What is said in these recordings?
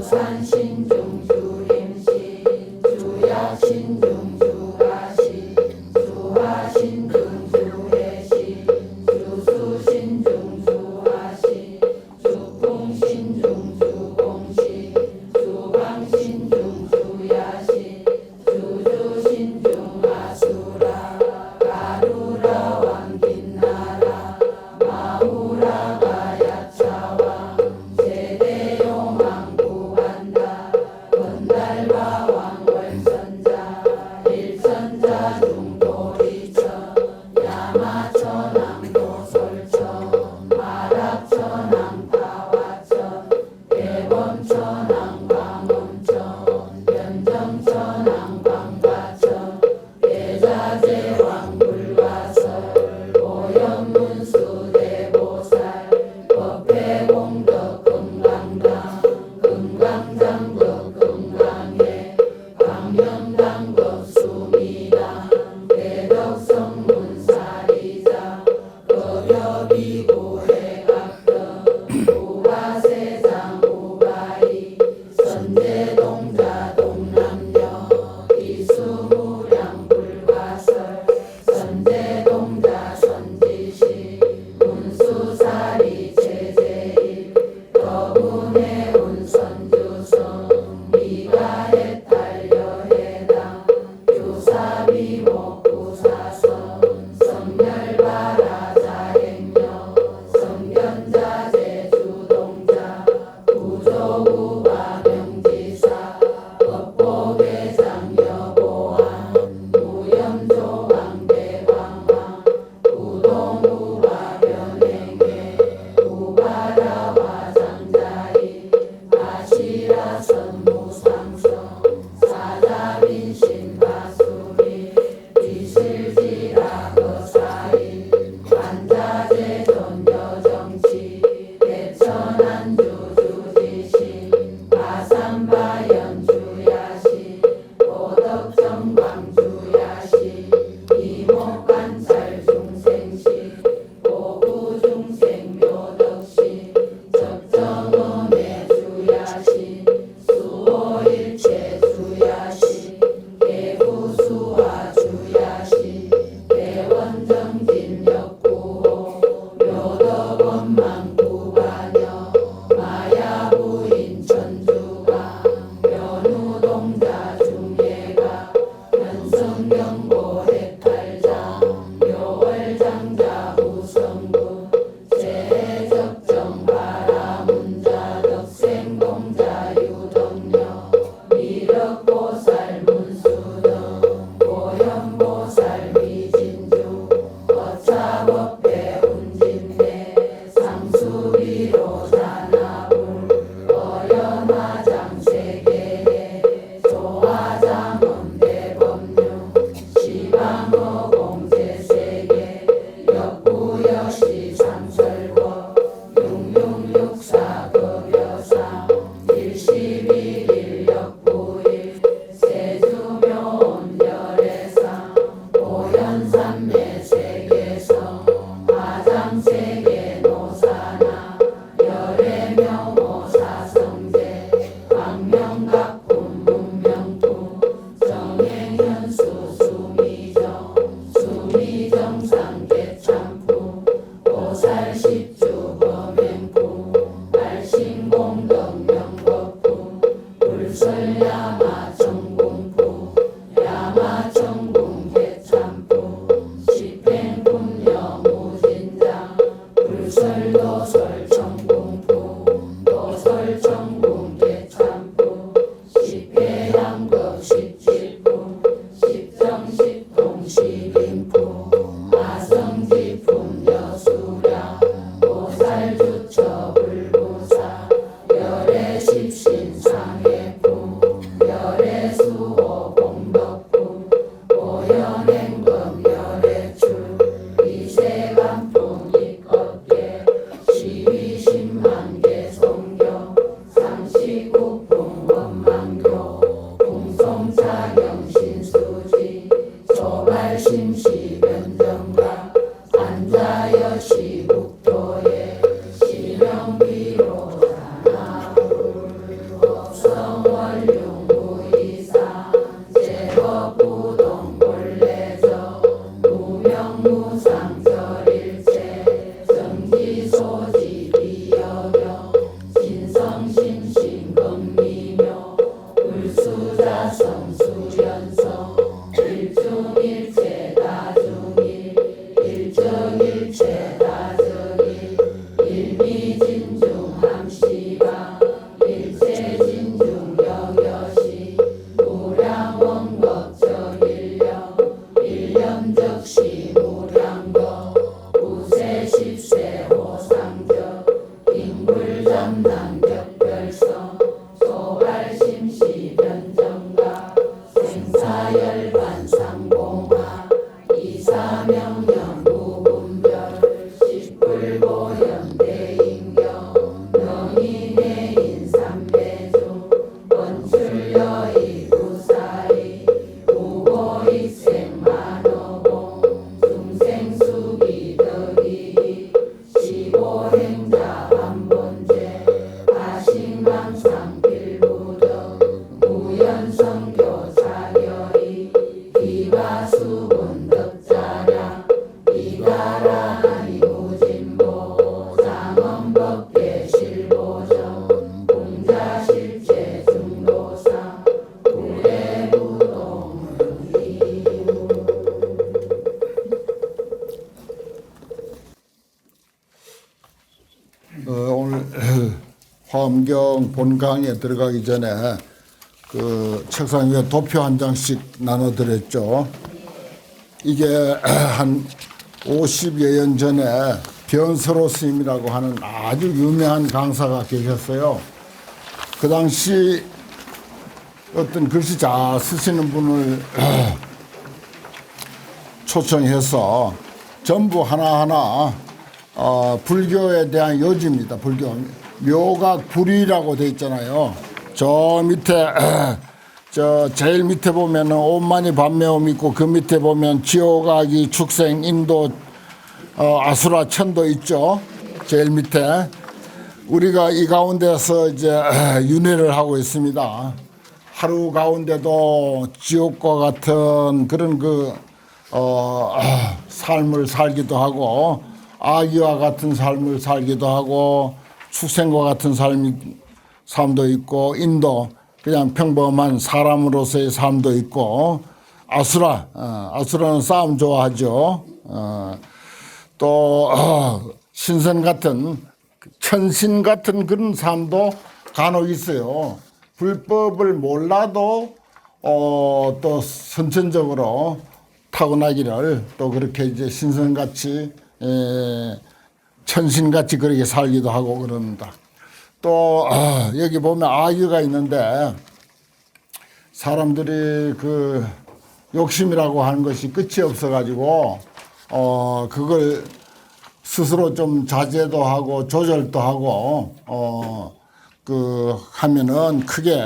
주산 신중 주임시 주야 신중 주하시 주하 신중 주해시 주수 신중 주하시 주풍 신중 주공시 주방 신중 주야시 주주 신중 아수라 가루라 왕긴나라 마우라가 야차왕 세대용왕 구한다 건달과 왕월천자 일천자 중도리천 야마천왕 도솔천 마락천왕 파와천 무량 일체 진중 여여시 무량 원겁적 일념 일념 즉시 무량거 우세 십세 호상적 인불전당 격별성 소발심시 변정가 생사열반 상봉화 이사명령 무분별 십불보현 대인경 명인의 인삼배중 원출여의 구사의 무고익생 만호공 중생수기 덕이 시고행자 한본죄 아식망상 필부덕 무연성교 자결이 비바수분 덕자량 이가라니 무진보 장엄법계 실보정 공자실체 중도상 구례부동은 이유. 오늘 화엄경 본강에 들어가기 전에 그 책상 위에 도표 한 장씩 나눠드렸죠. 이게 한 50여 년 전에 변서로 스님이라고 하는 아주 유명한 강사가 계셨어요. 그 당시 어떤 글씨 잘 쓰시는 분을 초청해서 전부 하나하나 불교에 대한 요지입니다. 불교 묘각 불이라고 돼 있잖아요. 저 밑에 저 제일 밑에 보면은 오만이 반매음 있고 그 밑에 보면 지옥아기 축생 인도 아수라 천도 있죠. 제일 밑에 우리가 이 가운데서 이제 윤회를 하고 있습니다. 하루 가운데도 지옥과 같은 그런 삶을 살기도 하고 아기와 같은 삶을 살기도 하고 축생과 같은 삶도 있고 인도 그냥 평범한 사람으로서의 삶도 있고 아수라는 싸움 좋아하죠. 또 신선 같은 천신 같은 그런 삶도 간혹 있어요. 불법을 몰라도 또 선천적으로 타고나기를 또 그렇게 이제 신선같이 천신같이 그렇게 살기도 하고 그럽니다. 또 여기 보면 아기가 있는데 사람들이 그 욕심이라고 하는 것이 끝이 없어가지고 그걸 스스로 좀 자제도 하고 조절도 하고 하면은 크게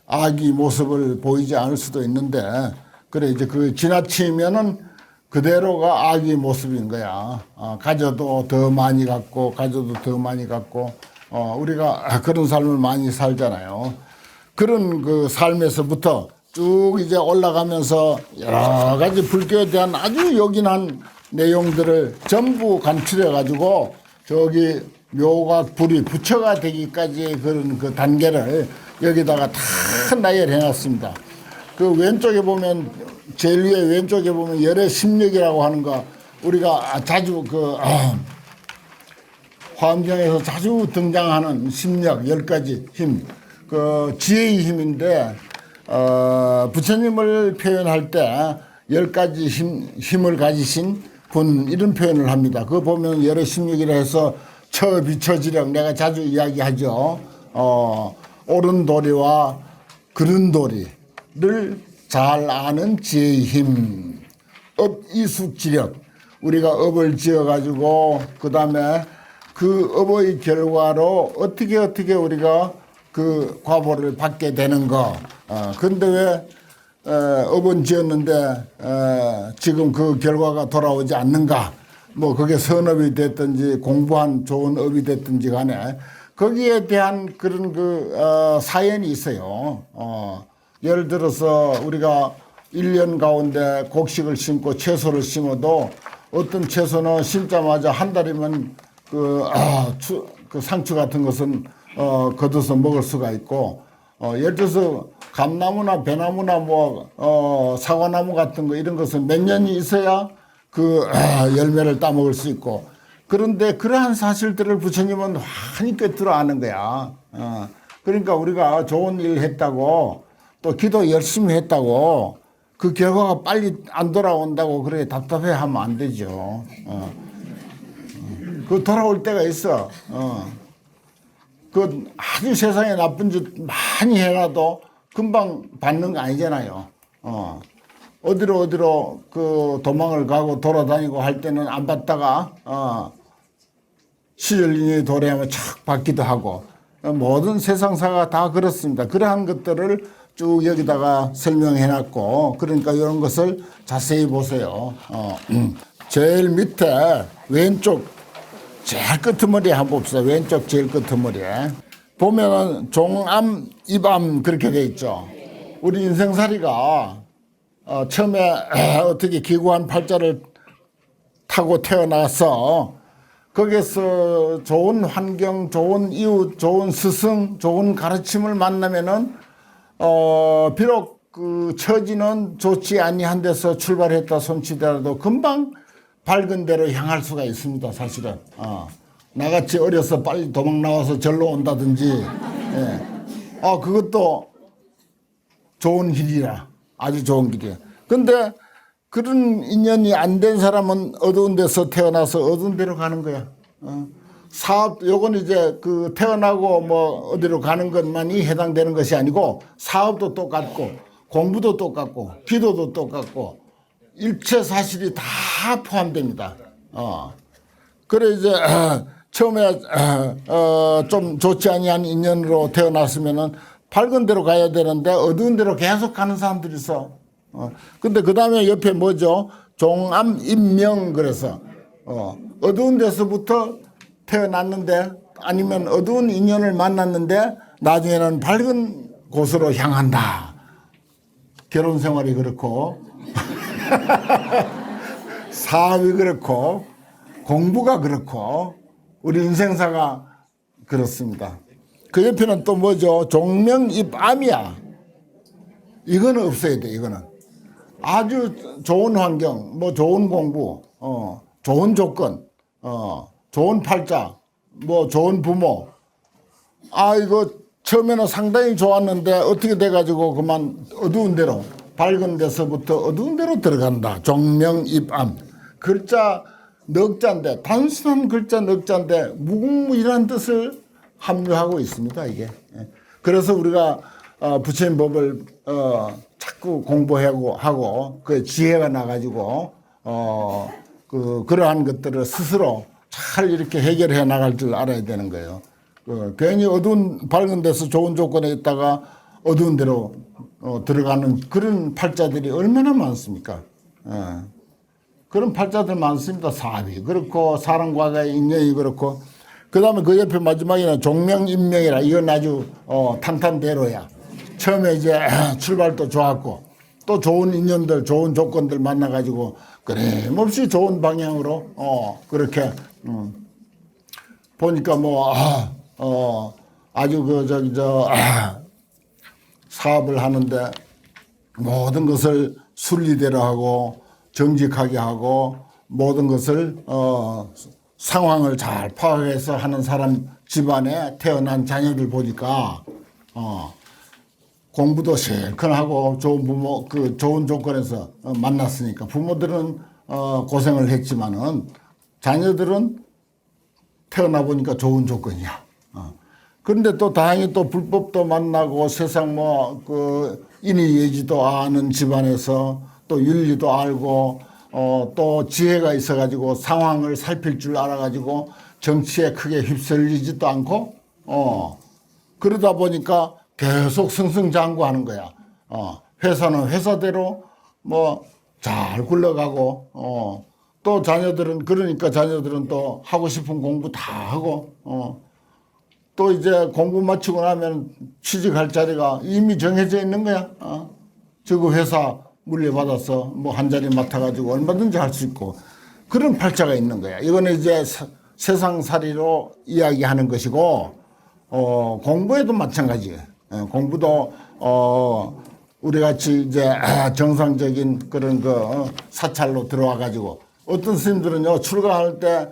아기 모습을 보이지 않을 수도 있는데 그래 이제 그 지나치면은 그대로가 아기 모습인 거야. 가져도 더 많이 갖고 가져도 더 많이 갖고 우리가 그런 삶을 많이 살잖아요. 그런 그 삶에서부터 쭉 이제 올라가면서 여러 가지 불교에 대한 아주 요긴한 내용들을 전부 간추려 가지고 저기 묘각 불이 부처가 되기까지 그런 그 단계를 여기다가 다 나열해 놨습니다. 그 왼쪽에 보면 제일 위에 왼쪽에 보면 열의 심력이라고 하는 거 우리가 자주 화엄경에서 자주 등장하는 심력 10가지 힘, 그 지혜의 힘인데 부처님을 표현할 때 10가지 힘을 가지신 분 이런 표현을 합니다. 그거 보면 열의 심력이라 해서 처비처지력 내가 자주 이야기하죠. 옳은 도리와 그른 도리를 잘 아는 지혜의 힘, 업이숙지력 우리가 업을 지어가지고 그 다음에 그 업의 결과로 어떻게 우리가 그 과보를 받게 되는 거. 그런데 왜 업은 지었는데 지금 그 결과가 돌아오지 않는가. 뭐 그게 선업이 됐든지 공부한 좋은 업이 됐든지 간에 거기에 대한 그런 사연이 있어요. 예를 들어서 우리가 1년 가운데 곡식을 심고 채소를 심어도 어떤 채소는 심자마자 한 달이면 그 상추 같은 것은 걷어서 먹을 수가 있고 예를 들어서 감나무나 배나무나 사과나무 같은 거 이런 것은 몇 년이 있어야 그 열매를 따먹을 수 있고 그런데 그러한 사실들을 부처님은 환히 꿰뚫어 아는 거야. 그러니까 우리가 좋은 일 했다고 또 기도 열심히 했다고 그 결과가 빨리 안 돌아온다고 그렇게 답답해하면 안 되죠. 그 돌아올 때가 있어. 그 아주 세상에 나쁜 짓 많이 해놔도 금방 받는 거 아니잖아요. 어디로 그 도망을 가고 돌아다니고 할 때는 안 받다가 시절인이 도래하면 착 받기도 하고 모든 세상사가 다 그렇습니다. 그러한 것들을 쭉 여기다가 설명해놨고 그러니까 이런 것을 자세히 보세요. 제일 밑에 왼쪽 제일 끄트머리에 한번 봅시다. 왼쪽 제일 끄트머리에 보면은 종암, 입암 그렇게 돼 있죠. 우리 인생살이가 처음에 어떻게 기구한 팔자를 타고 태어나서 거기서 좋은 환경, 좋은 이웃, 좋은 스승, 좋은 가르침을 만나면은 비록 그 처지는 좋지 아니한 데서 출발했다 손치더라도 금방 밝은 데로 향할 수가 있습니다. 사실은 나같이 어려서 빨리 도망 나와서 절로 온다든지 그것도 좋은 길이라 아주 좋은 길이에요. 근데 그런 인연이 안 된 사람은 어두운 데서 태어나서 어두운 데로 가는 거야. 사업, 요건 이제 그 태어나고 뭐 어디로 가는 것만이 해당되는 것이 아니고 사업도 똑같고 공부도 똑같고 기도도 똑같고 일체 사실이 다 포함됩니다. 그래 이제 처음에 좀 좋지 아니한 인연으로 태어났으면은 밝은 데로 가야 되는데 어두운 데로 계속 가는 사람들이 있어. 근데 그 다음에 옆에 뭐죠? 종암 임명 그래서 어두운 데서부터 태어났는데 아니면 어두운 인연을 만났는데 나중에는 밝은 곳으로 향한다. 결혼 생활이 그렇고 사업이 그렇고 공부가 그렇고 우리 인생사가 그렇습니다. 그 옆에는 또 뭐죠? 종명입암이야. 이거는 없어야 돼. 이거는 아주 좋은 환경, 뭐 좋은 공부, 좋은 조건, 좋은 팔자, 뭐 좋은 부모. 이거 처음에는 상당히 좋았는데 어떻게 돼가지고 그만 어두운 데로 밝은 데서부터 어두운 데로 들어간다. 종명입암. 글자 넉자인데 단순한 글자 넉자인데 무궁무진한 뜻을 함유하고 있습니다. 이게. 그래서 우리가 부처님 법을 자꾸 공부하고 그 지혜가 나가지고 그러한 것들을 스스로 잘 이렇게 해결해 나갈 줄 알아야 되는 거예요. 괜히 어두운 밝은 데서 좋은 조건에 있다가 어두운 데로 들어가는 그런 팔자들이 얼마나 많습니까? 그런 팔자들 많습니다. 사업이 그렇고 사람과의 인연이 그렇고 그 다음에 그 옆에 마지막에는 종명인명이라 이건 아주 탄탄대로야. 처음에 이제 출발도 좋았고 또 좋은 인연들 좋은 조건들 만나가지고 끊임없이 좋은 방향으로 그렇게 보니까 뭐 아주 사업을 하는데 모든 것을 순리대로 하고 정직하게 하고 모든 것을 상황을 잘 파악해서 하는 사람 집안에 태어난 자녀들 보니까 공부도 실컷 하고 좋은 부모 그 좋은 조건에서 만났으니까 부모들은 고생을 했지만은 자녀들은 태어나 보니까 좋은 조건이야. 그런데 또 다행히 또 불법도 만나고 세상 뭐 그 인의 예지도 아는 집안에서 또 윤리도 알고 또 지혜가 있어가지고 상황을 살필 줄 알아가지고 정치에 크게 휩쓸리지도 않고 그러다 보니까 계속 승승장구하는 거야. 회사는 회사대로 뭐 잘 굴러가고 또 자녀들은 그러니까 자녀들은 또 하고 싶은 공부 다 하고 또 이제 공부 마치고 나면 취직할 자리가 이미 정해져 있는 거야. 저거 회사 물려받아서 뭐 한 자리 맡아가지고 얼마든지 할 수 있고 그런 팔자가 있는 거야. 이거는 이제 세상살이로 이야기하는 것이고 공부에도 마찬가지예요. 공부도 우리 같이 이제 정상적인 그런 그 사찰로 들어와 가지고 어떤 스님들은요 출가할 때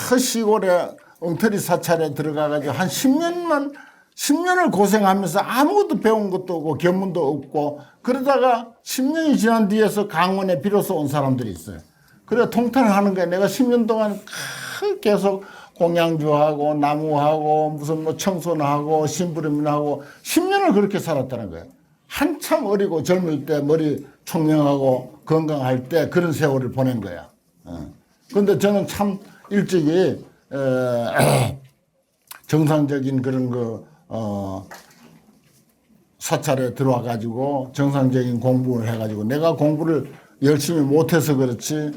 저 시골에 엉터리 사찰에 들어가가지고 한 10년을 고생하면서 아무것도 배운 것도 없고 견문도 없고 그러다가 10년이 지난 뒤에서 강원에 비로소 온 사람들이 있어요. 그래 통탄을 하는 거야. 내가 10년 동안 계속 공양주하고 나무하고 무슨 뭐 청소나 하고 심부름이나 하고 10년을 그렇게 살았다는 거예요. 한참 어리고 젊을 때 머리 총명하고 건강할 때 그런 세월을 보낸 거야. 그런데 저는 참 일찍이 정상적인 그런 사찰에 들어와 가지고 정상적인 공부를 해 가지고 내가 공부를 열심히 못해서 그렇지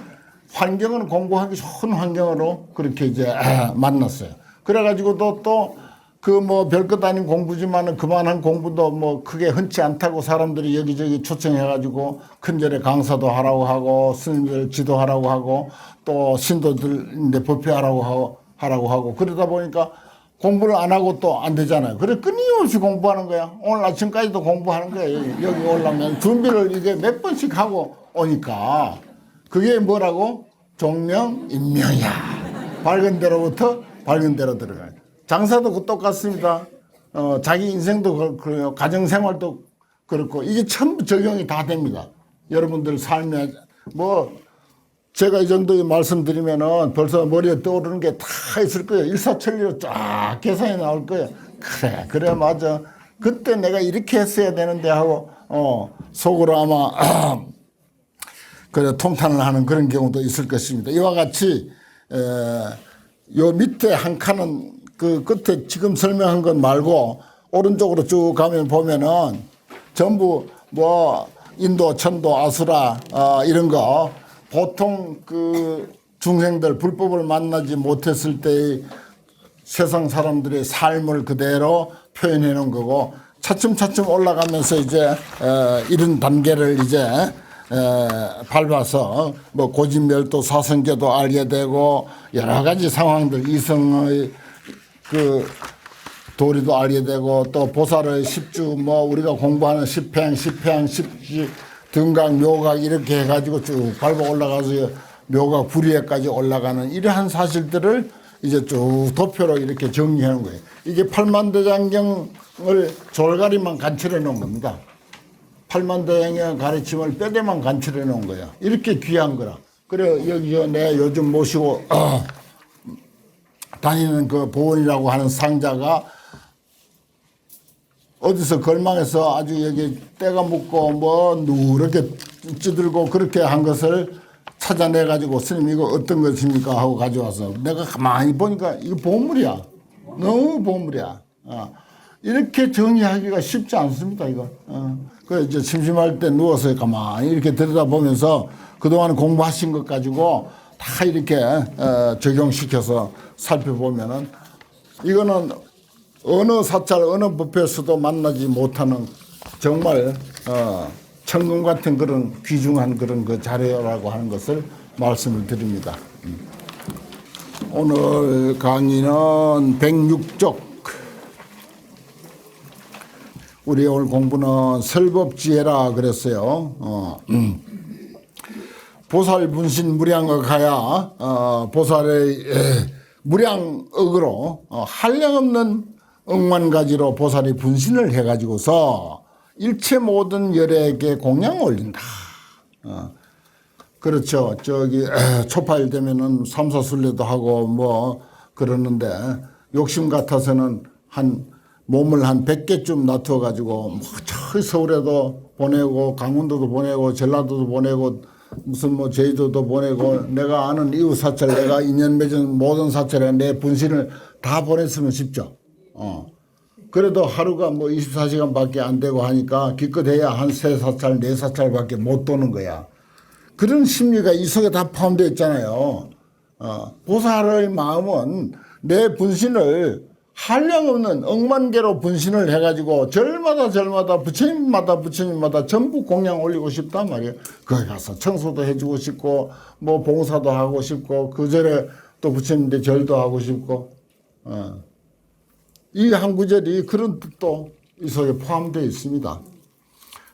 환경은 공부하기 좋은 환경으로 그렇게 이제 만났어요. 그래 가지고도 또 그 뭐 별것 아닌 공부지만은 그만한 공부도 뭐 크게 흔치 않다고 사람들이 여기저기 초청해 가지고 큰절에 강사도 하라고 하고 스님들 지도하라고 하고 또 신도들 법회하라고 하고 그러다 보니까 공부를 안 하고 또 안 되잖아요. 그래 끊임없이 공부하는 거야. 오늘 아침까지도 공부하는 거예요. 여기 올라오면 준비를 이게 몇 번씩 하고 오니까 그게 뭐라고? 종명인명이야. 밝은 데로부터 밝은 데로 들어가요. 장사도 똑같습니다. 자기 인생도 그래요. 가정생활도 그렇고 이게 전부 적용이 다 됩니다. 여러분들 삶에 뭐 제가 이 정도 말씀드리면은 벌써 머리에 떠오르는 게 다 있을 거예요. 일사천리로 쫙 계산이 나올 거예요. 그래 맞아. 그때 내가 이렇게 했어야 되는데 하고 속으로 아마 그래 통탄을 하는 그런 경우도 있을 것입니다. 이와 같이 요 밑에 한 칸은 그 끝에 지금 설명한 것 말고 오른쪽으로 쭉 가면 보면은 전부 뭐 인도, 천도, 아수라 이런 거 보통 그 중생들 불법을 만나지 못했을 때의 세상 사람들의 삶을 그대로 표현해 놓은 거고 차츰차츰 올라가면서 이제 이런 단계를 이제 밟아서 뭐 고진멸도 사성계도 알게 되고 여러 가지 상황들 이성의 그 도리도 알게 되고 또 보살의 십주 뭐 우리가 공부하는 십행 십지 등각 묘각 이렇게 해가지고 쭉 밟아 올라가서 묘각 불위에까지 올라가는 이러한 사실들을 이제 쭉 도표로 이렇게 정리해 놓은 거예요. 이게 팔만대장경을 졸가리만 간칠해 놓은 겁니다. 팔만대장경의 가르침을 뼈대만 간칠해 놓은 거야. 이렇게 귀한 거라. 그래 여기 내 요즘 모시고 다니는 그 보원이라고 하는 상자가 어디서 걸망해서 아주 여기 때가 묻고 뭐 누렇게 찌들고 그렇게 한 것을 찾아내 가지고 스님 이거 어떤 것입니까 하고 가져와서 내가 가만히 보니까 이거 보물이야. 너무 보물이야. 이렇게 정리하기가 쉽지 않습니다 이거. 그래 이제 심심할 때 누워서 가만히 이렇게 들여다보면서 그동안 공부하신 것 가지고 다 이렇게 적용시켜서 살펴보면은 이거는 어느 사찰 어느 법회에서도 만나지 못하는 정말 천금 같은 그런 귀중한 그런 그 자료라고 하는 것을 말씀을 드립니다. 오늘 강의는 106쪽. 우리 오늘 공부는 설법지혜라 그랬어요. 보살 분신 무량억하야 보살의 무량억으로 한량없는 억만가지로 보살이 분신을 해가지고서 일체 모든 열에게 공양을 올린다. 그렇죠. 저기 초파일 되면은 삼사순례도 하고 뭐 그러는데 욕심 같아서는 한 몸을 한 100개쯤 놔둬 가지고 뭐 저 서울에도 보내고 강원도도 보내고 전라도도 보내고 무슨 뭐 제주도도 보내고 내가 아는 이웃 사찰 내가 인연 맺은 모든 사찰에 내 분신을 다 보냈으면 싶죠. 그래도 하루가 뭐 24시간밖에 안 되고 하니까 기껏해야 한 3사찰 4사찰밖에 못 도는 거야. 그런 심리가 이 속에 다 포함되어 있잖아요. 보살의 마음은 내 분신을 한량없는 억만 개로 분신을 해가지고 절마다 부처님마다 전부 공양 올리고 싶단 말이에요. 거기 가서 청소도 해주고 싶고 뭐 봉사도 하고 싶고 그 절에 또 부처님한테 절도 하고 싶고 이 한 구절이 그런 뜻도 이 속에 포함되어 있습니다.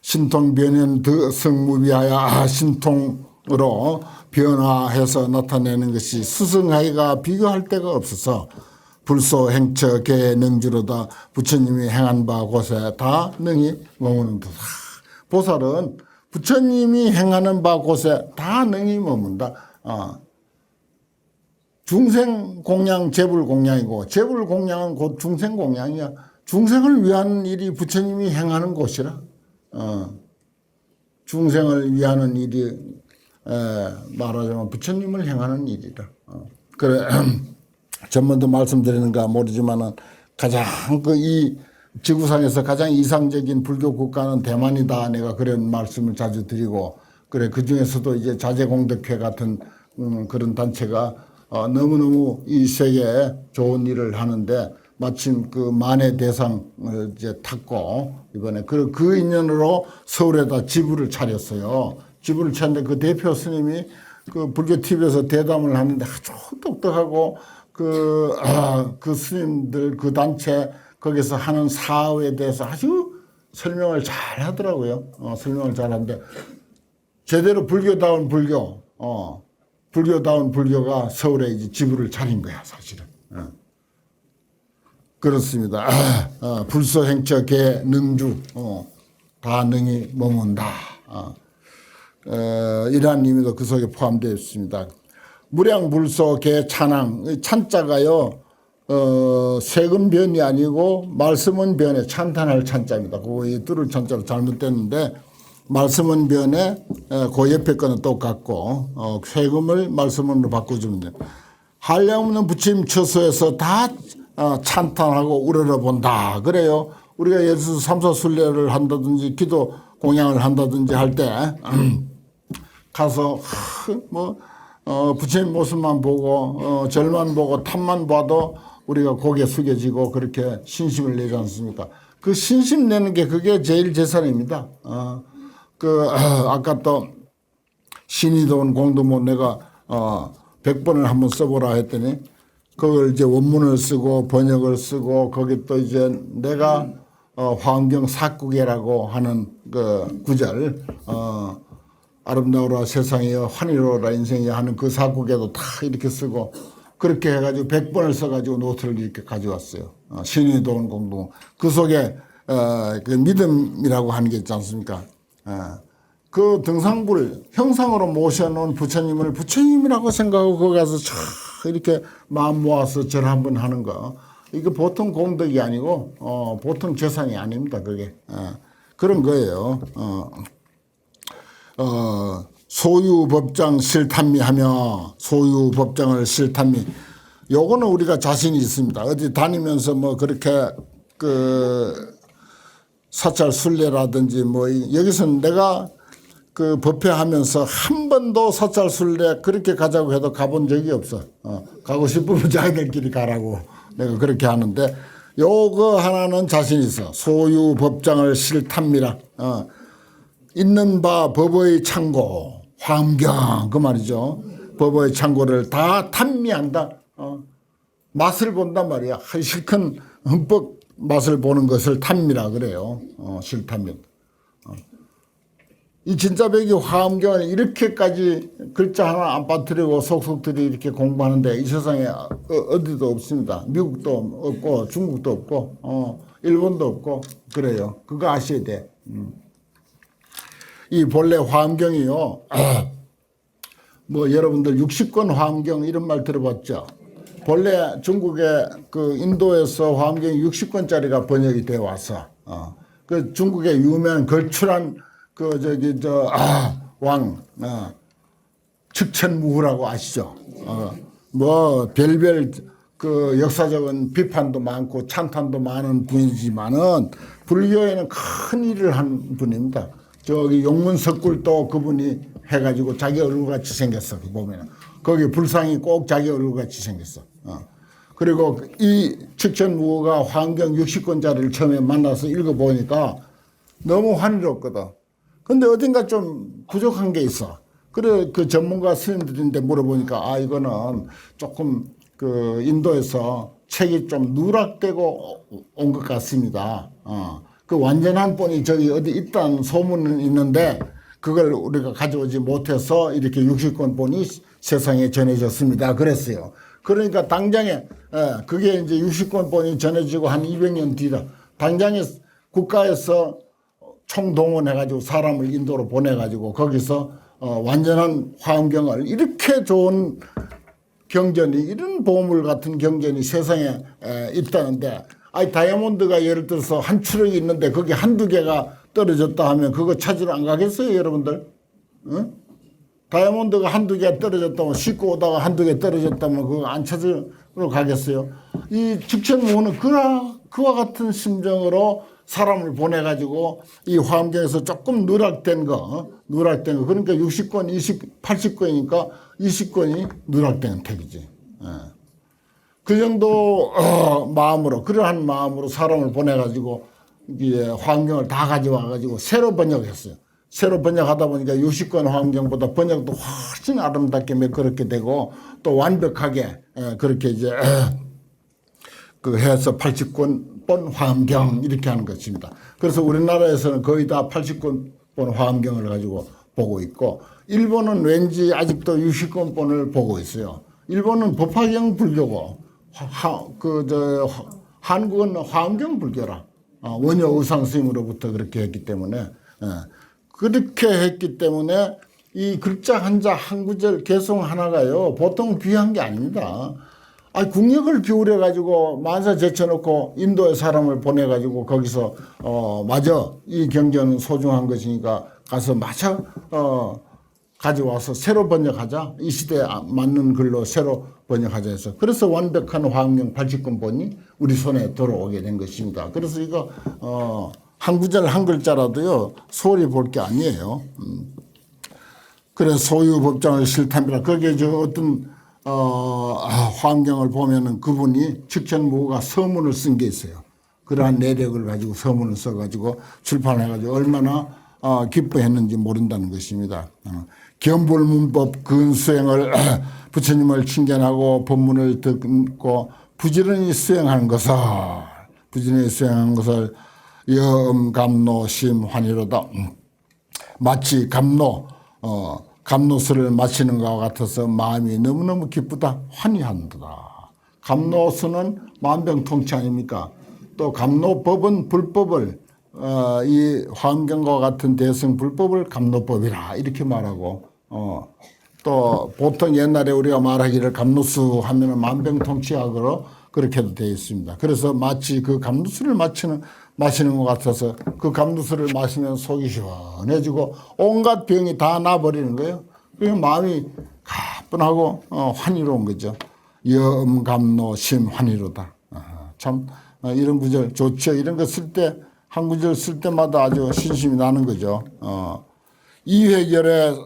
신통 변현 드 성무비하야 신통 변화해서 나타내는 것이 스승하이가 비교할 데가 없어서 불소 행처 개 능주로다 부처님이 행한 바 곳에 다 능히 머무는다. 보살은 부처님이 행하는 바 곳에 다 능히 머문다. 중생 공양 재불 공양이고 재불 공양은 곧 중생 공양이야. 중생을 위한 일이 부처님이 행하는 곳이라. 중생을 위하는 일이 말하자면 부처님을 행하는 일이라. 그래 전번도 말씀드리는가 모르지만은 가장 이 지구상에서 가장 이상적인 불교 국가는 대만이다. 내가 그런 말씀을 자주 드리고 그래 그 중에서도 이제 자제공덕회 같은 그런 단체가 너무너무 이 세계에 좋은 일을 하는데 마침 그 만해 대상을 이제 탔고 이번에 그 인연으로 서울에다 지부를 차렸어요. 지부를 차렸는데 그 대표 스님이 그 불교 TV에서 대담을 하는데 아주 똑똑하고 그 스님들 그 단체 거기서 하는 사업에 대해서 아주 설명을 잘 하더라고요. 설명을 잘 하는데 제대로 불교다운 불교다운 불교가 서울에 이제 지부를 차린 거야, 사실은. 그렇습니다. 불소 행처 개 능주 다 능히 머문다. 이러한 의미도 그 속에 포함되어 있습니다. 무량불소 개 찬항 찬자가요 세금 변이 아니고 말씀은 변에 찬탄할 찬자입니다. 이 뚫을 찬자로 잘못됐는데 말씀은 변에 그 옆에 거는 똑같고 세금을 말씀으로 바꿔주면 돼요. 한량없는 부처님 처소에서 다 찬탄하고 우러러본다. 그래요. 우리가 예를 들어서 삼사순례를 한다든지 기도 공양을 한다든지 할 때 가서 부처님 모습만 보고 절만 보고 탑만 봐도 우리가 고개 숙여지고 그렇게 신심을 내지 않습니까? 그 신심 내는 게 그게 제일 재산입니다. 아까 또 신이 돈 공도모 내가 100번을 한번 써보라 했더니 그걸 이제 원문을 쓰고 번역을 쓰고 거기 또 이제 내가 화엄경 사국이라고 하는 그 구절 아름다우라 세상이여 환희로라 인생이여 하는 그 사국에도 다 이렇게 쓰고 그렇게 해가지고 100번을 써가지고 노트를 이렇게 가져왔어요. 신이 도운 공동 그 속에 그 믿음이라고 하는 게 있지 않습니까? 그 등상불 형상으로 모셔놓은 부처님을 부처님이라고 생각하고 거기 가서 이렇게 마음 모아서 절 한번 하는 거 이거 보통 공덕이 아니고 보통 재산이 아닙니다. 그게 그런 거예요. 소유법장 실탄미하며 소유법장을 실탄미 요거는 우리가 자신이 있습니다. 어디 다니면서 뭐 그렇게 그 사찰 순례라든지 뭐 여기서는 내가 그 법회하면서 한 번도 사찰 순례 그렇게 가자고 해도 가본 적이 없어. 가고 싶으면 자기들끼리 가라고 내가 그렇게 하는데 요거 하나는 자신 있어. 소유 법장을 실탐미라. 있는 바 법의 창고 화엄경 그 말이죠. 법의 창고를 다 탐미한다. 맛을 본단 말이야. 실컷 흠뻑 맛을 보는 것을 탐미라 그래요. 실탐미. 이 진짜배기 화엄경을 이렇게까지 글자 하나 안 빠뜨리고 속속들이 이렇게 공부하는데 이 세상에 어디도 없습니다. 미국도 없고 중국도 없고 일본도 없고 그래요. 그거 아셔야 돼. 이 본래 화엄경이요. 뭐 여러분들 60권 화엄경 이런 말 들어봤죠? 본래 중국의 그 인도에서 화엄경이 60권짜리가 번역이 되어 왔어. 그 중국의 유명한 걸출한 왕 측천무후라고 아시죠? 뭐 별별 그 역사적인 비판도 많고 찬탄도 많은 분이지만은 불교에는 큰 일을 한 분입니다. 저기 용문석굴도 그분이 해가지고 자기 얼굴같이 생겼어. 보면은 거기 불상이 꼭 자기 얼굴같이 생겼어. 그리고 이 측천무후가 화엄경 60권짜리를 처음에 만나서 읽어보니까 너무 환희롭거든. 근데 어딘가 좀 부족한 게 있어. 그래 그 전문가 스님들인데 물어보니까 이거는 조금 그 인도에서 책이 좀 누락되고 온 것 같습니다. 그 완전한 본이 저기 어디 있다는 소문은 있는데 그걸 우리가 가져오지 못해서 이렇게 60권본이 세상에 전해졌습니다. 그랬어요. 그러니까 당장에 그게 이제 60권본이 전해지고 한 200년 뒤다. 당장에 국가에서 총동원해가지고 사람을 인도로 보내가지고 거기서 완전한 화엄경을 이렇게 좋은 경전이 이런 보물 같은 경전이 세상에 있다는데 아니 다이아몬드가 예를 들어서 한 추럭이 있는데 거기 한두 개가 떨어졌다 하면 그거 찾으러 안 가겠어요 여러분들? 응? 다이아몬드가 한두 개 떨어졌다면 싣고 오다가 한두 개 떨어졌다면 그거 안 찾으러 가겠어요? 이 직천무는 그와 같은 심정으로 사람을 보내가지고 이 화엄경에서 조금 누락된 거 그러니까 60권, 80권이니까 20권이 누락된 택이지. 그 정도 마음으로 그러한 마음으로 사람을 보내가지고 이게 화엄경을 다 가져와가지고 새로 번역했어요. 새로 번역하다 보니까 60권 화엄경보다 번역도 훨씬 아름답게 매끄럽게 되고 또 완벽하게 그렇게 이제 그 해서 80권본 화엄경 이렇게 하는 것입니다. 그래서 우리나라에서는 거의 다 80권본 화엄경을 가지고 보고 있고 일본은 왠지 아직도 60권본을 보고 있어요. 일본은 법화경 불교고 한국은 화엄경 불교라. 원효 의상 스님으로부터 그렇게 했기 때문에 그렇게 했기 때문에 이 글자 한자 한 구절 개성 하나가요 보통 귀한 게 아닙니다. 국력을 기울여 가지고 만사 제쳐놓고 인도에 사람을 보내 가지고 거기서 맞아 이 경전은 소중한 것이니까 가서 마저 가져와서 새로 번역하자 이 시대에 맞는 글로 새로 번역하자 해서 그래서 완벽한 화엄경 80권본이 우리 손에 들어오게 된 것입니다. 그래서 이거 한 구절 한 글자라도요 소홀히 볼 게 아니에요. 그래서 소유 법장을 실탐이라 거기에 저 어떤 화엄경을 보면은 그분이 직천무가 서문을 쓴 게 있어요. 그러한 내력을 가지고 서문을 써가지고 출판해가지고 얼마나 기뻐했는지 모른다는 것입니다. 견불문법 근수행을 부처님을 칭견하고 법문을 듣고 부지런히 수행하는 것을 염감노 심환희로다. 마치 감노수를 마시는 것과 같아서 마음이 너무너무 기쁘다 환희한다. 감노수는 만병통치 아닙니까? 또 감노법은 불법을 이 화엄경과 같은 대승 불법을 감노법이라 이렇게 말하고 또 보통 옛날에 우리가 말하기를 감노수 하면은 만병통치약으로 그렇게도 되어 있습니다. 그래서 마치 그 감노수를 마시는 것 같아서 그 감노수를 마시면 속이 시원해지고 온갖 병이 다 나버리는 거예요. 그러면 마음이 가뿐하고 환희로운 거죠. 염감노 심환희로다. 참 이런 구절 좋죠. 이런 거 쓸 때 한 구절 쓸 때마다 아주 신심이 나는 거죠. 이회결에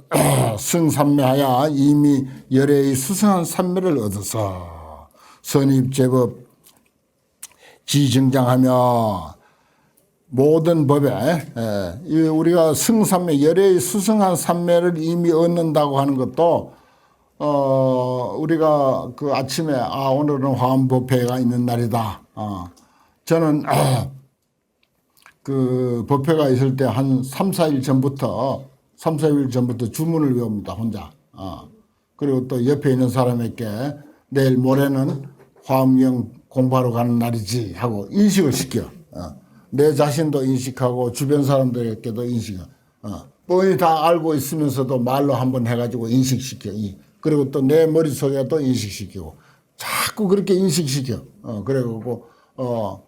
승삼매하여 이미 열애의 수승한 삼매를 얻어서 선입제법 지증장하며 모든 법에 우리가 승삼매 열애의 수승한 삼매를 이미 얻는다고 하는 것도 우리가 그 아침에 오늘은 화엄법회가 있는 날이다. 저는 그 법회가 있을 때 한 3, 4일 전부터 주문을 외웁니다. 혼자. 그리고 또 옆에 있는 사람에게 내일 모레는 화엄경 공부하러 가는 날이지 하고 인식을 시켜. 내 자신도 인식하고 주변 사람들에게도 인식하고 뻔히 다 알고 있으면서도 말로 한번 해가지고 인식시켜. 그리고 또 내 머릿속에도 인식시키고 자꾸 그렇게 인식시켜. 그래갖고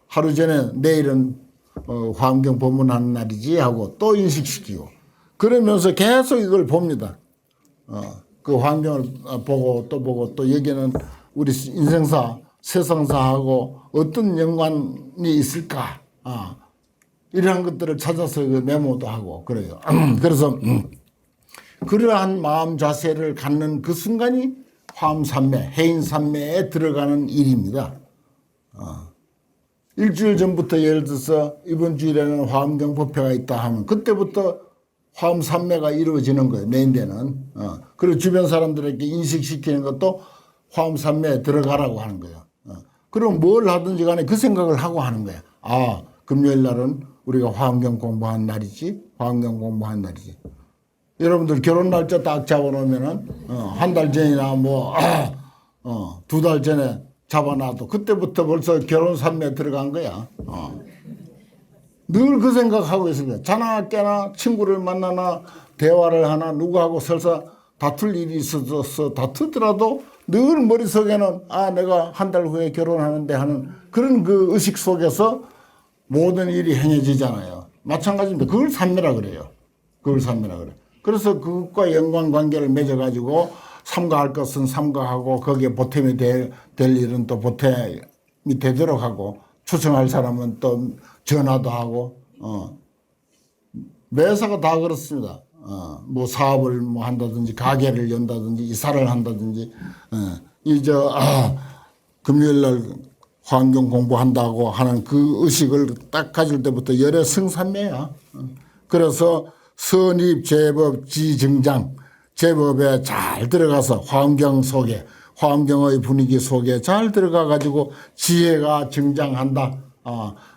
하루 전에 내일은 화엄경 법문하는 날이지 하고 또 인식시키고 그러면서 계속 이걸 봅니다. 그 화엄경을 보고 또 여기는 우리 인생사 세상사하고 어떤 연관이 있을까 이러한 것들을 찾아서 그 메모도 하고 그래요. 그래서 그러한 마음 자세를 갖는 그 순간이 화엄삼매 해인삼매에 들어가는 일입니다. 일주일 전부터 예를 들어서 이번 주일에는 화엄경 법회가 있다 하면 그때부터 화엄삼매가 이루어지는 거예요. 내인데는. 그리고 주변 사람들에게 인식시키는 것도 화엄삼매에 들어가라고 하는 거예요. 그럼 뭘 하든지 간에 그 생각을 하고 하는 거예요. 금요일 날은 우리가 화엄경 공부하는 날이지. 화엄경 공부하는 날이지. 여러분들 결혼 날짜 딱 잡아놓으면은 한 달 전이나 뭐 2달 전에 잡아놔도 그때부터 벌써 결혼 산매에 들어간 거야. 늘 그 생각하고 있습니다. 자나 깨나 친구를 만나나 대화를 하나 누구하고 설사 다툴 일이 있어서 다투더라도 늘 머릿속에는 내가 한 달 후에 결혼하는데 하는 그런 그 의식 속에서 모든 일이 행해지잖아요. 마찬가지입니다. 그걸 산매라 그래요. 그걸 산매라 그래요. 그래서 그것과 연관관계를 맺어가지고 삼가할 것은 삼가하고 거기에 보탬이 될 일은 또 보탬이 되도록 하고 초청할 사람은 또 전화도 하고 매사가 다 그렇습니다. 뭐 사업을 뭐 한다든지 가게를 연다든지 이사를 한다든지 금요일날 환경 공부한다고 하는 그 의식을 딱 가질 때부터 열의 승산매야. 그래서 선입 제법 지증장 제법에 잘 들어가서 환경 속에 환경의 분위기 속에 잘 들어가 가지고 지혜가 증장한다.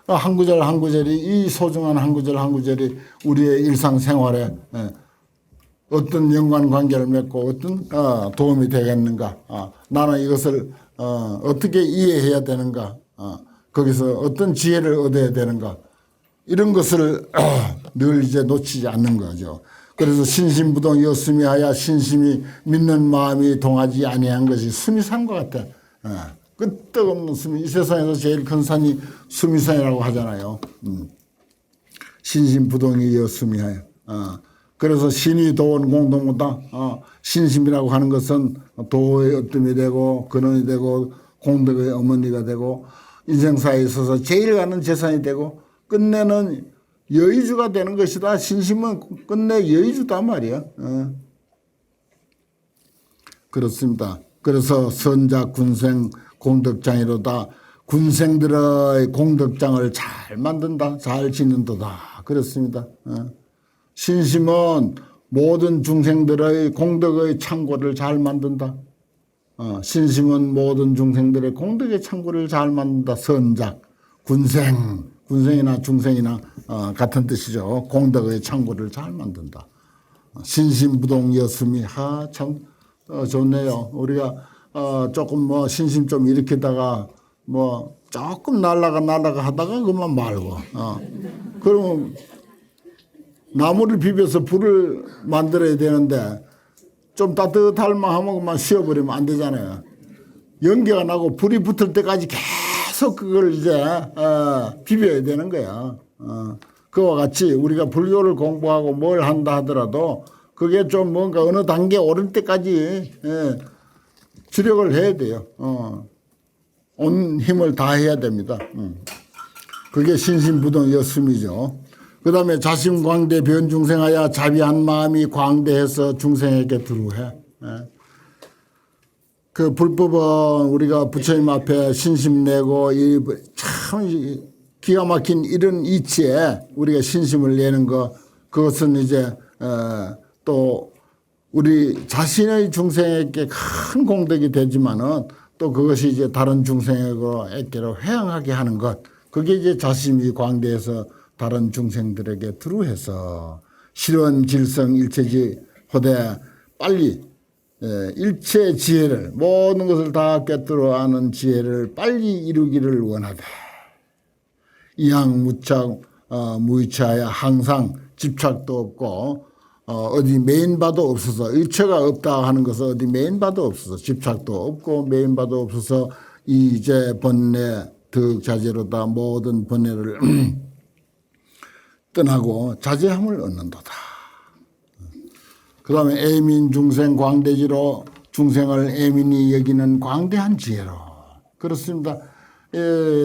한 구절 한 구절이 이 소중한 한 구절 한 구절이 우리의 일상생활에 어떤 연관관계를 맺고 어떤 도움이 되겠는가. 나는 이것을 어떻게 이해해야 되는가. 거기서 어떤 지혜를 얻어야 되는가. 이런 것을 늘 이제 놓치지 않는 거죠. 그래서 신심부동이었음이 하여 신심이 믿는 마음이 동하지 아니한 것이 수미산 것 같아. 끄떡없는 수미. 이 세상에서 제일 큰 산이 수미산이라고 하잖아요. 신심부동이었음이 하여. 그래서 신이 도원 공동무다. 신심이라고 하는 것은 도의 어뜸이 되고 근원이 되고 공덕의 어머니가 되고 인생사에 있어서 제일 가는 재산이 되고 끝내는 여의주가 되는 것이다. 신심은 끝내 여의주다 말이야. 그렇습니다. 그래서 선자 군생 공덕장이로다. 군생들의 공덕장을 잘 만든다. 잘 짓는도다. 그렇습니다. 신심은 모든 중생들의 공덕의 창고를 잘 만든다. 신심은 모든 중생들의 공덕의 창고를 잘 만든다. 선작, 군생, 군생이나 중생이나 같은 뜻이죠. 공덕의 창고를 잘 만든다. 신심부동이었음이 참 좋네요. 우리가 조금 뭐 신심 좀 일으키다가 뭐 조금 날라가 하다가 그만 말고 그러면 나무를 비벼서 불을 만들어야 되는데 좀 따뜻할 만하면 그만 쉬어버리면 안 되잖아요. 연기가 나고 불이 붙을 때까지 계속 그걸 이제 비벼야 되는 거야. 그와 같이 우리가 불교를 공부하고 뭘 한다 하더라도 그게 좀 뭔가 어느 단계 오를 때까지 주력을 해야 돼요. 온 힘을 다해야 됩니다. 그게 신심부동이었음이죠. 그 다음에 자심광대 변중생하여 자비한 마음이 광대해서 중생에게 들어해. 그 불법은 우리가 부처님 앞에 신심 내고 참 기가 막힌 이런 이치에 우리가 신심을 내는 것, 그것은 이제 또 우리 자신의 중생에게 큰 공덕이 되지만은 또 그것이 이제 다른 중생에게로 회양하게 하는 것, 그게 이제 자심이 광대해서 다른 중생들에게 두루해서 실원 질성 일체지 호대 빨리 일체 지혜를 모든 것을 다 꿰뚫어 아는 지혜를 빨리 이루기를 원하되 이양 무착 무의차하여 항상 집착도 없고 어디 메인바도 없어서 의처가 없다 하는 것은 어디 메인바도 없어서 집착도 없고 메인바도 없어서 이제 번뇌 득자재로다 모든 번뇌를 떠나고 자제함을 얻는도다. 그 다음에 애민 중생 광대지로 중생을 애민히 여기는 광대한 지혜로. 그렇습니다.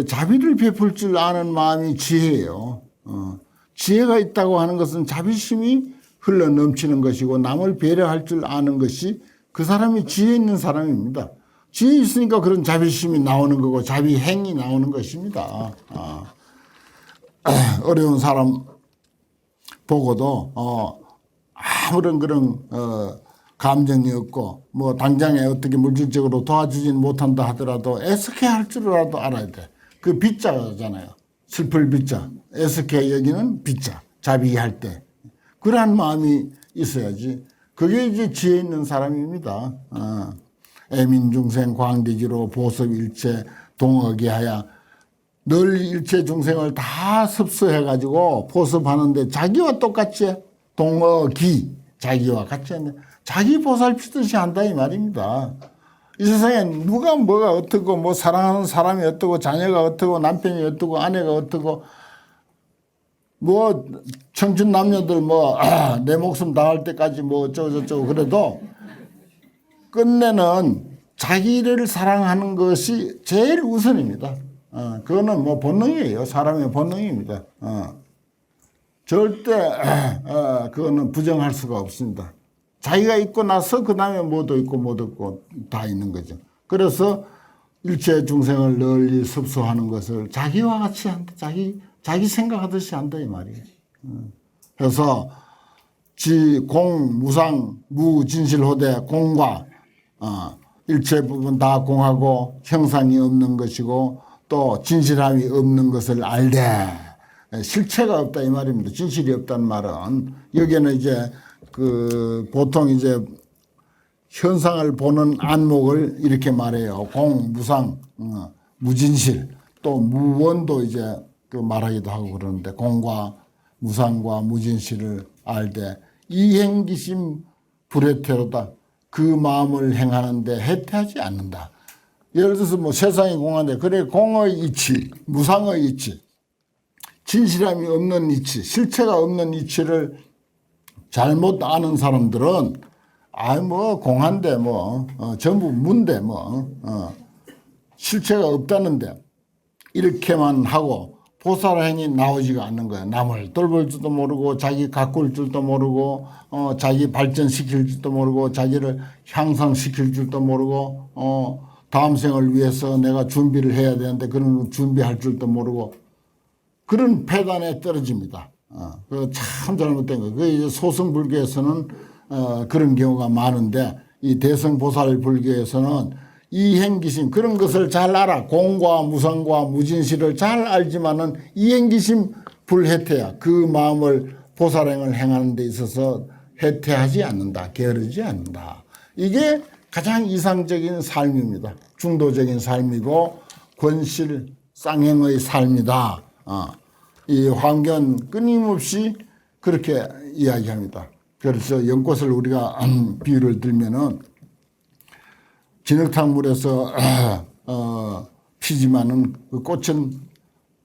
자비를 베풀 줄 아는 마음이 지혜예요. 지혜가 있다고 하는 것은 자비심이 흘러 넘치는 것이고 남을 배려할 줄 아는 것이 그 사람이 지혜 있는 사람입니다. 지혜 있으니까 그런 자비심이 나오는 거고 자비행이 나오는 것입니다. 어려운 사람 보고도 아무런 그런 감정이 없고 뭐 당장에 어떻게 물질적으로 도와주진 못한다 하더라도 애석해 할 줄이라도 알아야 돼. 그 빚자잖아요. 슬플 빚자. 애석해 여기는 빚자. 자비할 때. 그러한 마음이 있어야지. 그게 이제 지혜 있는 사람입니다. 애민중생 광대지로 보섭일체 동어기하야. 늘 일체 중생을 다 섭수해가지고 보섭하는데 자기와 똑같이 동어기 자기와 같이 하는 자기 보살피듯이 한다 이 말입니다. 이 세상에 누가 뭐가 어떻고 뭐 사랑하는 사람이 어떻고 자녀가 어떻고 남편이 어떻고 아내가 어떻고 뭐 청춘 남녀들 뭐 내 목숨 다할 때까지 뭐 어쩌고 저쩌고 그래도 끝내는 자기를 사랑하는 것이 제일 우선입니다. 그거는 뭐 본능이에요. 사람의 본능입니다. 절대 그거는 부정할 수가 없습니다. 자기가 있고 나서 그 다음에 뭐도 있고 뭐도 없고 다 있는 거죠. 그래서 일체 중생을 널리 섭수하는 것을 자기와 같이 한다. 자기 생각하듯이 한다 이 말이에요. 그래서 공, 무상, 무, 진실호대, 공과 일체 부분 다 공하고 형상이 없는 것이고 또 진실함이 없는 것을 알되 실체가 없다 이 말입니다. 진실이 없다는 말은 여기에는 이제 보통 이제 현상을 보는 안목을 이렇게 말해요. 공, 무상, 무진실, 또 무원도 이제 말하기도 하고 그러는데 공과 무상과 무진실을 알되 이행기심 불해태로다. 그 마음을 행하는데 해태하지 않는다. 예를 들어서 뭐 세상이 공한데 그래 공의 이치, 무상의 이치, 진실함이 없는 이치, 실체가 없는 이치를 잘못 아는 사람들은 뭐 공한데 뭐 전부 무인데 뭐 실체가 없다는데 이렇게만 하고 보살행이 나오지가 않는 거야. 남을 돌볼 줄도 모르고 자기 가꿀 줄도 모르고 자기 발전시킬 줄도 모르고 자기를 향상시킬 줄도 모르고 다음 생을 위해서 내가 준비를 해야 되는데 그런 준비할 줄도 모르고 그런 폐단에 떨어집니다. 참 잘못된 거. 그 이제 소승불교에서는 그런 경우가 많은데 이 대승보살 불교에서는 이행기심 그런 것을 잘 알아. 공과 무상과 무진실을 잘 알지만은 이행기심 불해태야. 그 마음을 보살행을 행하는 데 있어서 해태하지 않는다. 게으르지 않는다. 이게 가장 이상적인 삶입니다. 중도적인 삶이고 권실 쌍행의 삶이다. 이 황견 끊임없이 그렇게 이야기합니다. 그래서 연꽃을 우리가 비유를 들면은 진흙탕물에서 피지만은 그 꽃은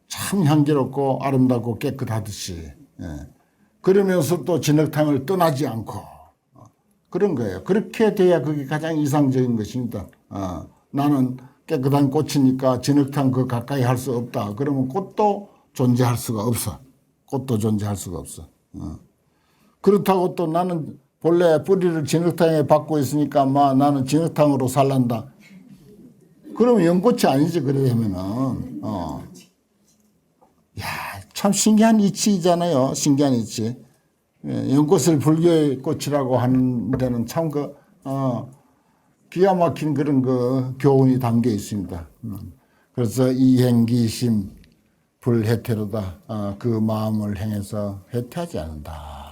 참 향기롭고 아름답고 깨끗하듯이 그러면서 또 진흙탕을 떠나지 않고 그런 거예요. 그렇게 돼야 그게 가장 이상적인 것입니다. 나는 깨끗한 꽃이니까 진흙탕 그 가까이 할 수 없다. 그러면 꽃도 존재할 수가 없어. 꽃도 존재할 수가 없어. 그렇다고 또 나는 본래 뿌리를 진흙탕에 받고 있으니까 나는 진흙탕으로 살란다. 그러면 연꽃이 아니지 그러면은. 참 신기한 이치잖아요. 신기한 이치. 연꽃을 불교의 꽃이라고 하는 데는 참 기가 막힌 그런 교훈이 담겨 있습니다. 그래서 이행기심 불해태로다. 그 마음을 행해서 해태하지 않는다.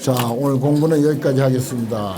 자, 오늘 공부는 여기까지 하겠습니다.